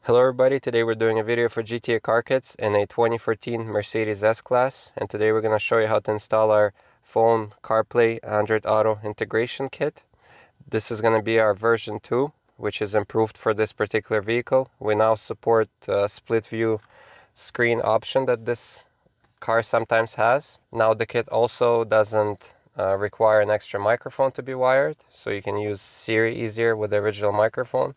Hello everybody, today we're doing a video for GTA Car Kits in a 2014 Mercedes S-Class, and today we're going to show you how to install our phone CarPlay Android Auto integration kit. This is going to be our version 2, which is improved for this particular vehicle. We now support split view screen option that this car sometimes has. Now the kit also doesn't require an extra microphone to be wired, so you can use Siri easier with the original microphone.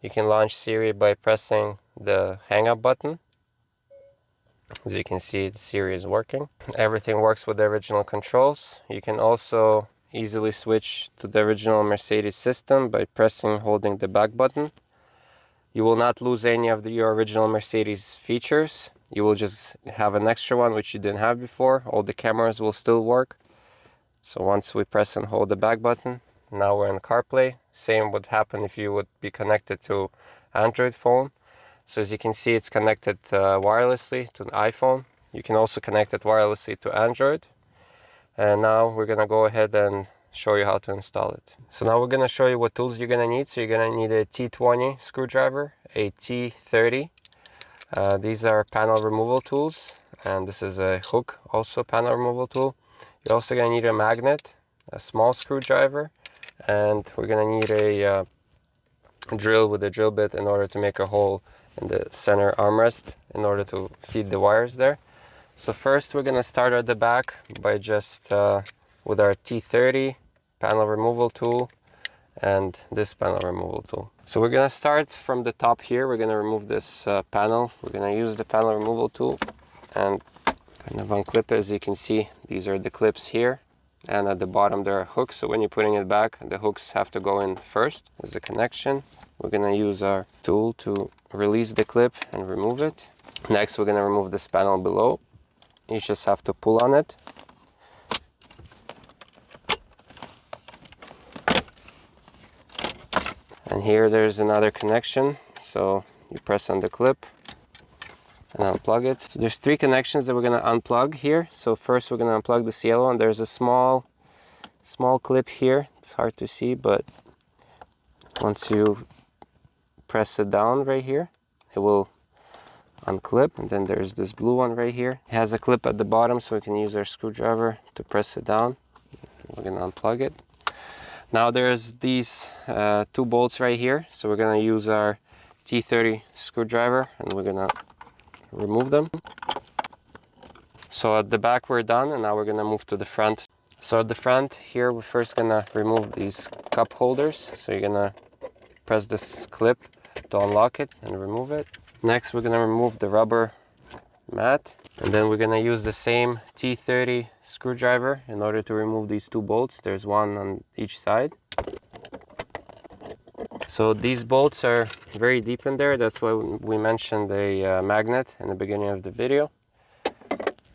You can launch Siri by pressing the hang up button. As you can see, Siri is working. Everything works with the original controls. You can also easily switch to the original Mercedes system by pressing and holding the back button. You will not lose any of your original Mercedes features. You will just have an extra one which you didn't have before. All the cameras will still work. So once we press and hold the back button, now we're in CarPlay. Same would happen if you would be connected to Android phone. So as you can see, it's connected wirelessly to an iPhone. You can also connect it wirelessly to Android. And now we're going to go ahead and show you how to install it. So now we're going to show you what tools you're going to need. So you're going to need a T20 screwdriver, a T30. These are panel removal tools. And this is a hook, also panel removal tool. You're also going to need a magnet, a small screwdriver, and we're going to need a drill with a drill bit in order to make a hole in the center armrest in order to feed the wires there. So first we're going to start at the back by just with our T30 panel removal tool and this panel removal tool. So we're going to start from the top here. We're going to remove this panel. We're going to use the panel removal tool and kind of unclip it. As you can see, these are the clips here. And at the bottom there are hooks, so when you're putting it back, the hooks have to go in first as a connection. We're going to use our tool to release the clip and remove it. Next we're going to remove this panel below. You just have to pull on it. And here there's another connection, so you press on the clip and unplug it. So there's 3 connections that we're going to unplug here. So first we're going to unplug this yellow one. There's a small clip here. It's hard to see, but once you press it down right here, it will unclip. And then there's this blue one right here. It has a clip at the bottom, so we can use our screwdriver to press it down. We're going to unplug it. Now there's these 2 bolts right here. So we're going to use our T30 screwdriver and we're going to remove them. So at the back we're done, and now we're gonna move to the front. So at the front here, we're first gonna remove these cup holders. So you're gonna press this clip to unlock it and remove it. Next we're gonna remove the rubber mat, and then we're gonna use the same T30 screwdriver in order to remove these 2 bolts. There's one on each side. So these bolts are very deep in there. That's why we mentioned a magnet in the beginning of the video.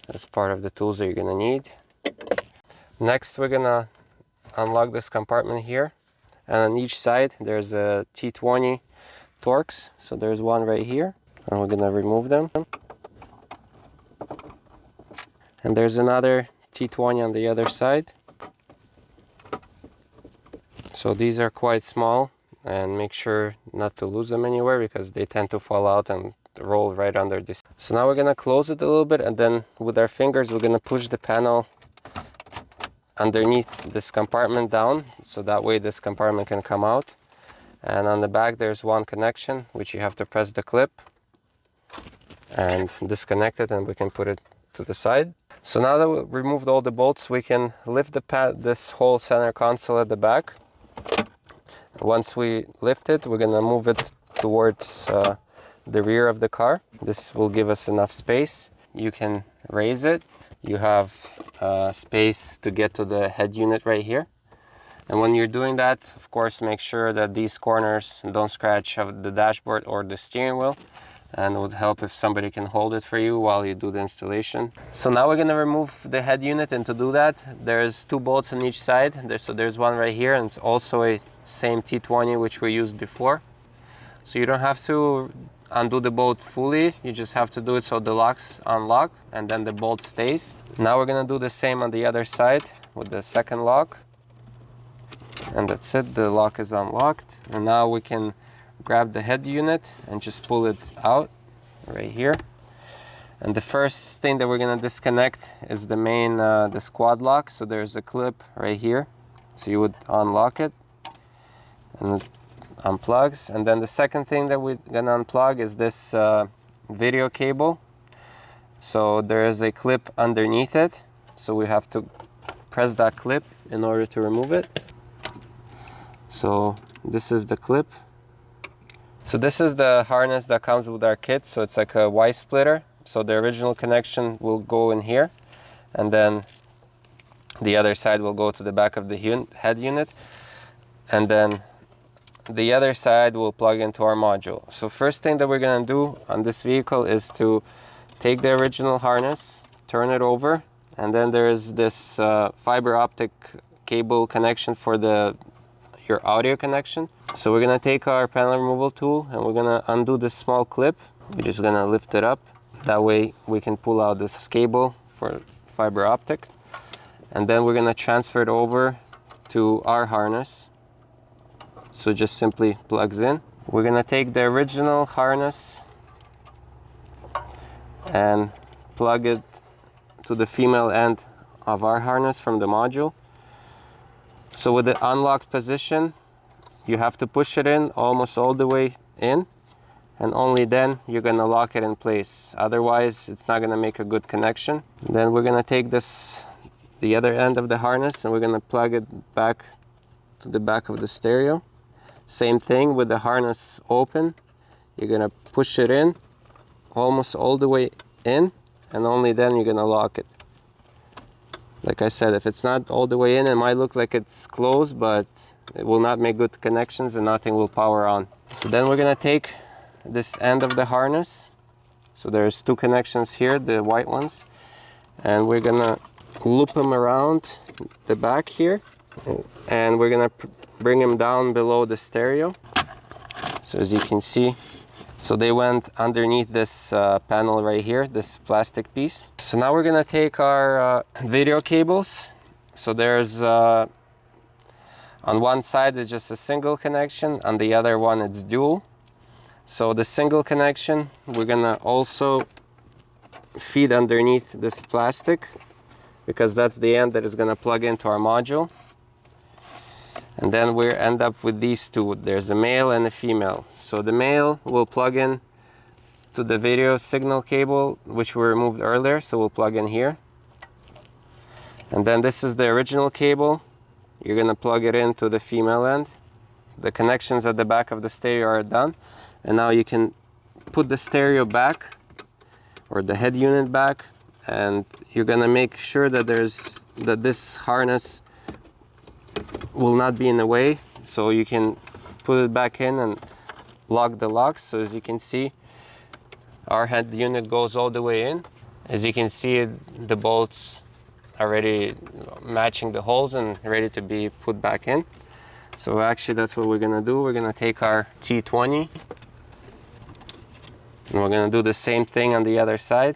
That's part of the tools that you're going to need. Next, we're going to unlock this compartment here. And on each side, there's a T20 Torx. So there's one right here. And we're going to remove them. And there's another T20 on the other side. So these are quite small. And make sure not to lose them anywhere because they tend to fall out and roll right under this. So now we're going to close it a little bit, and then with our fingers we're going to push the panel underneath this compartment down, so that way this compartment can come out. And on the back there's one connection which you have to press the clip and disconnect it, and we can put it to the side. So now that we've removed all the bolts, we can lift this whole center console at the back. Once we lift it, we're going to move it towards the rear of the car. This will give us enough space. You can raise it. You have space to get to the head unit right here. And when you're doing that, of course, make sure that these corners don't scratch the dashboard or the steering wheel. And it would help if somebody can hold it for you while you do the installation. So now we're going to remove the head unit, and to do that, there's 2 bolts on each side. So there's one right here, and it's also a same T20 which we used before. So you don't have to undo the bolt fully, you just have to do it so the locks unlock and then the bolt stays. Now we're going to do the same on the other side with the second lock. And that's it, the lock is unlocked. And now we can grab the head unit and just pull it out right here. And the first thing that we're gonna disconnect is the main, this quad lock. So there's a clip right here. So you would unlock it and it unplugs. And then the second thing that we're gonna unplug is this video cable. So there is a clip underneath it. So we have to press that clip in order to remove it. So this is the clip. So this is the harness that comes with our kit. So it's like a Y splitter. So the original connection will go in here, and then the other side will go to the back of the head unit, and then the other side will plug into our module. So first thing that we're gonna do on this vehicle is to take the original harness, turn it over, and then there is this fiber optic cable connection for your audio connection. So we're gonna take our panel removal tool and we're gonna undo this small clip. We're just gonna lift it up. That way we can pull out this cable for fiber optic. And then we're gonna transfer it over to our harness. So just simply plugs in. We're gonna take the original harness and plug it to the female end of our harness from the module. So with the unlocked position, you have to push it in almost all the way in, and only then you're gonna lock it in place. Otherwise, it's not gonna make a good connection. Then we're gonna take the other end of the harness, and we're gonna plug it back to the back of the stereo. Same thing with the harness open. You're gonna push it in almost all the way in, and only then you're gonna lock it. Like I said, if it's not all the way in, it might look like it's closed, but it will not make good connections and nothing will power on. So then we're gonna take this end of the harness. So there's two connections here, the white ones, and we're gonna loop them around the back here, and we're gonna bring them down below the stereo. So as you can see, so they went underneath this panel right here, this plastic piece. So now we're gonna take our video cables. So there's on one side it's just a single connection, on the other one it's dual. So the single connection, we're gonna also feed underneath this plastic, because that's the end that is gonna plug into our module. And then we end up with these two. There's a male and a female. So the male will plug in to the video signal cable, which we removed earlier, so we'll plug in here. And then this is the original cable. You're gonna plug it into the female end. The connections at the back of the stereo are done. And now you can put the stereo back, or the head unit back, and you're gonna make sure that this harness will not be in the way. So you can put it back in and lock the locks. So as you can see, our head unit goes all the way in. As you can see, the bolts are already matching the holes and ready to be put back in. So actually that's what we're gonna do. We're gonna take our T20 and we're gonna do the same thing on the other side.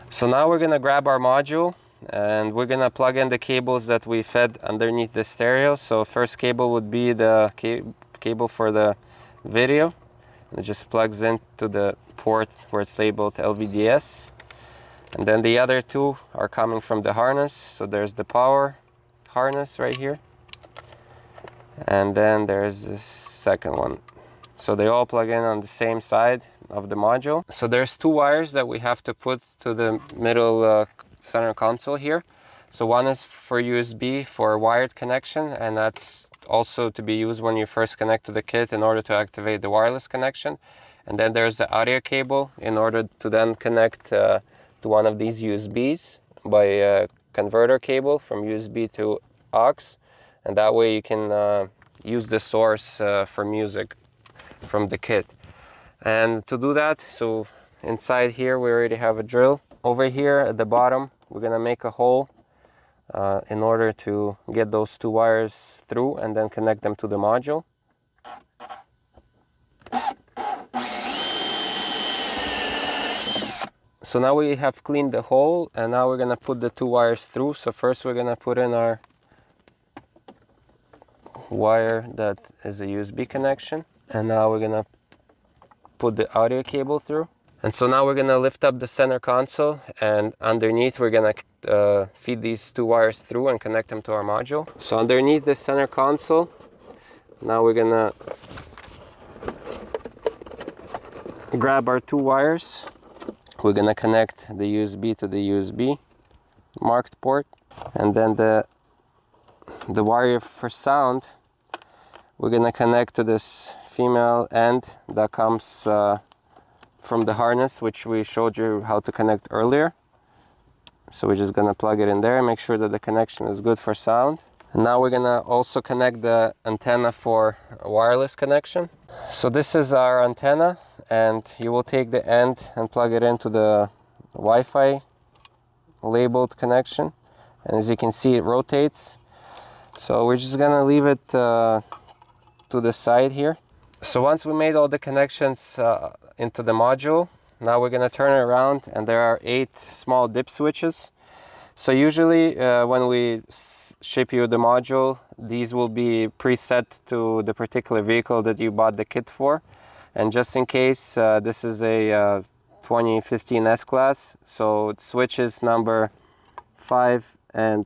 So now we're gonna grab our module and we're gonna plug in the cables that we fed underneath the stereo. So first cable would be the cable for the video. It just plugs into the port where it's labeled LVDS. And then the other two are coming from the harness. So there's the power harness right here. And then there's this second one. So they all plug in on the same side of the module. So there's two wires that we have to put to the middle center console here. So one is for USB for wired connection, and that's also to be used when you first connect to the kit in order to activate the wireless connection. And then there's the audio cable in order to then connect to one of these USBs by a converter cable from USB to aux. And that way you can use the source for music from the kit. And to do that, so inside here we already have a drill. Over here at the bottom we're gonna make a hole in order to get those two wires through and then connect them to the module. So now we have cleaned the hole, and now we're gonna put the two wires through. So first we're gonna put in our wire that is a USB connection. And now we're gonna put the audio cable through. And so now we're gonna lift up the center console, and underneath we're gonna feed these two wires through and connect them to our module. So underneath the center console, now we're gonna grab our two wires. We're gonna connect the USB to the USB marked port, and then the wire for sound we're gonna connect to this female end that comes from the harness, which we showed you how to connect earlier. So we're just gonna plug it in there and make sure that the connection is good for sound. And now we're gonna also connect the antenna for a wireless connection. So this is our antenna, and you will take the end and plug it into the Wi-Fi labeled connection. And as you can see, it rotates. So we're just gonna leave it to the side here. So once we made all the connections into the module, now we're gonna turn it around, and there are 8 small dip switches. So usually when we ship you the module, these will be preset to the particular vehicle that you bought the kit for. And just in case, this is a 2015 S-Class, so switches number 5 and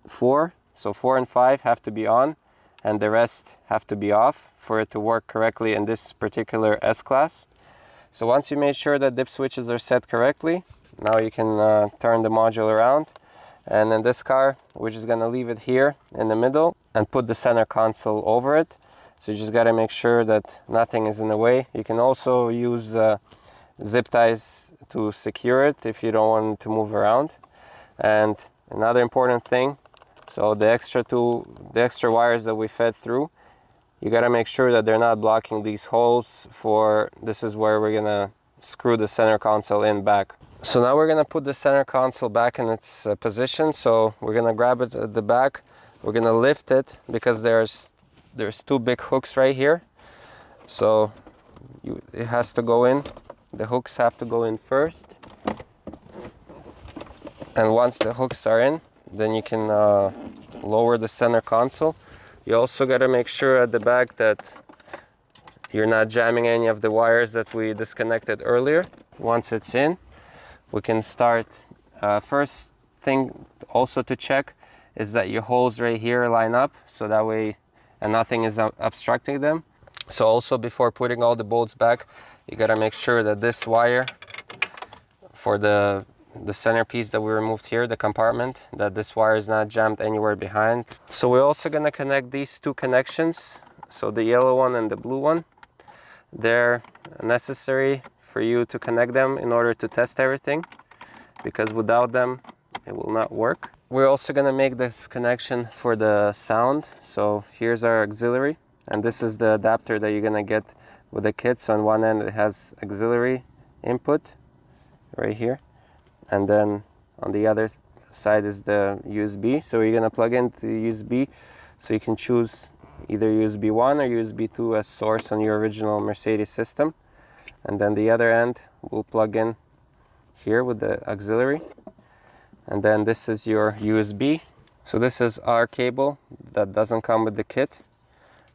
4. So 4 and 5 have to be on, and the rest have to be off for it to work correctly in this particular S-Class. So once you made sure that dip switches are set correctly, now you can turn the module around. And in this car, we're just gonna leave it here in the middle and put the center console over it. So you just gotta make sure that nothing is in the way. You can also use zip ties to secure it if you don't want it to move around. And another important thing, so the extra wires that we fed through, you gotta make sure that they're not blocking these holes for, this is where we're gonna screw the center console in back. So now we're gonna put the center console back in its position. So we're gonna grab it at the back. We're gonna lift it because there's 2 big hooks right here. So it has to go in. The hooks have to go in first. And once the hooks are in, then you can lower the center console. You also got to make sure at the back that you're not jamming any of the wires that we disconnected earlier. Once it's in, we can start. First thing also to check is that your holes right here line up, so that way and nothing is obstructing them. So also before putting all the bolts back, you got to make sure that this wire for the centerpiece that we removed here, the compartment, that this wire is not jammed anywhere behind. So we're also going to connect these 2 connections, so the yellow one and the blue one. They're necessary for you to connect them in order to test everything, because without them it will not work. We're also going to make this connection for the sound. So here's our auxiliary, and this is the adapter that you're going to get with the kit. So on one end it has auxiliary input right here, and then on the other side is the USB. So you're gonna plug into USB, so you can choose either USB 1 or USB 2 as source on your original Mercedes system. And then the other end will plug in here with the auxiliary. And then this is your USB. So this is our cable that doesn't come with the kit,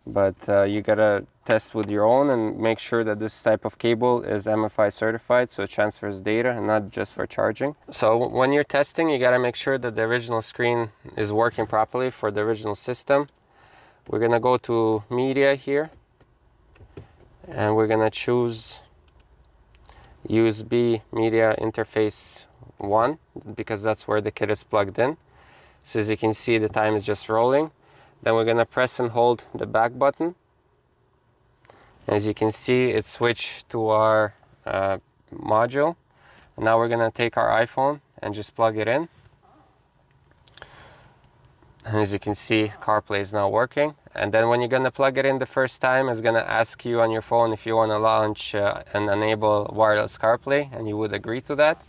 but you gotta test with your own and make sure that this type of cable is MFI certified, so it transfers data and not just for charging. So when you're testing, you gotta make sure that the original screen is working properly for the original system. We're gonna go to media here, and we're gonna choose USB media interface 1, because that's where the kit is plugged in. So as you can see, the time is just rolling. Then we're gonna press and hold the back button. As you can see, it switched to our module. And now we're gonna take our iPhone and just plug it in. And as you can see, CarPlay is now working. And then when you're gonna plug it in the first time, it's gonna ask you on your phone if you wanna launch and enable wireless CarPlay, and you would agree to that.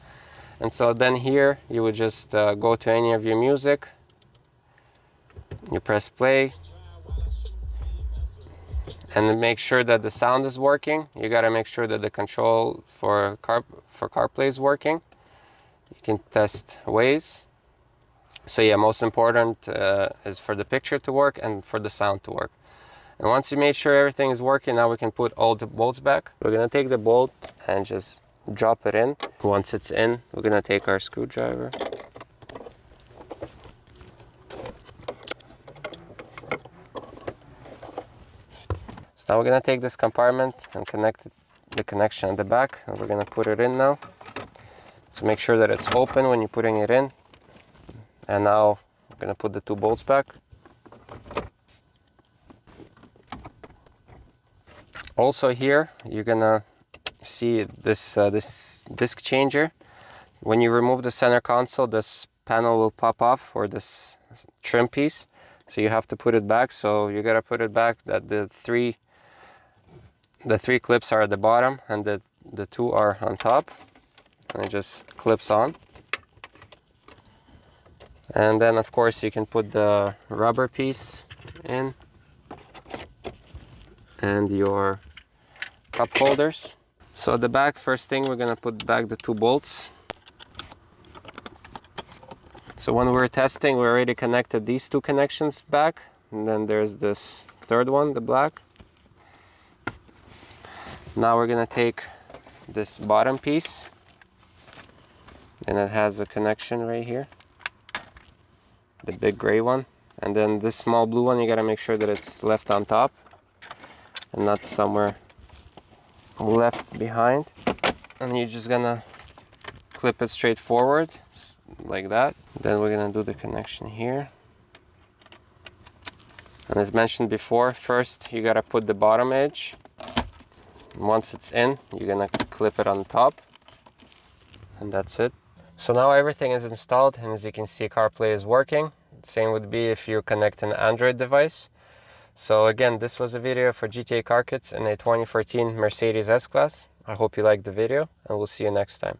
And so then here, you would just go to any of your music. You press play. And make sure that the sound is working. You gotta make sure that the control for CarPlay is working. You can test Waze. So yeah, most important is for the picture to work and for the sound to work. And once you made sure everything is working, now we can put all the bolts back. We're gonna take the bolt and just drop it in. Once it's in, we're gonna take our screwdriver. So now we're gonna take this compartment and connect the connection at the back, and we're gonna put it in now. So make sure that it's open when you're putting it in. And now we're gonna put the two bolts back. Also here, you're gonna see this disc changer. When you remove the center console, this panel will pop off, or this trim piece. So you have to put it back. So you gotta put it back that the three clips are at the bottom and the two are on top. And it just clips on. And then of course you can put the rubber piece in and your cup holders. So at the back, first thing, we're gonna put back the two bolts. So when we were testing, we already connected these two connections back, and then there's this third one, the black. Now we're gonna take this bottom piece, and it has a connection right here, the big gray one, and then this small blue one, you gotta make sure that it's left on top and not somewhere left behind. And you're just gonna clip it straight forward like that. Then we're gonna do the connection here. And as mentioned before, first you gotta put the bottom edge. Once it's in, you're gonna clip it on top, and that's it. So now everything is installed, and as you can see, CarPlay is working. Same would be if you connect an Android device. So again, this was a video for GTA Car Kits in a 2014 Mercedes S-Class. I hope you liked the video, and we'll see you next time.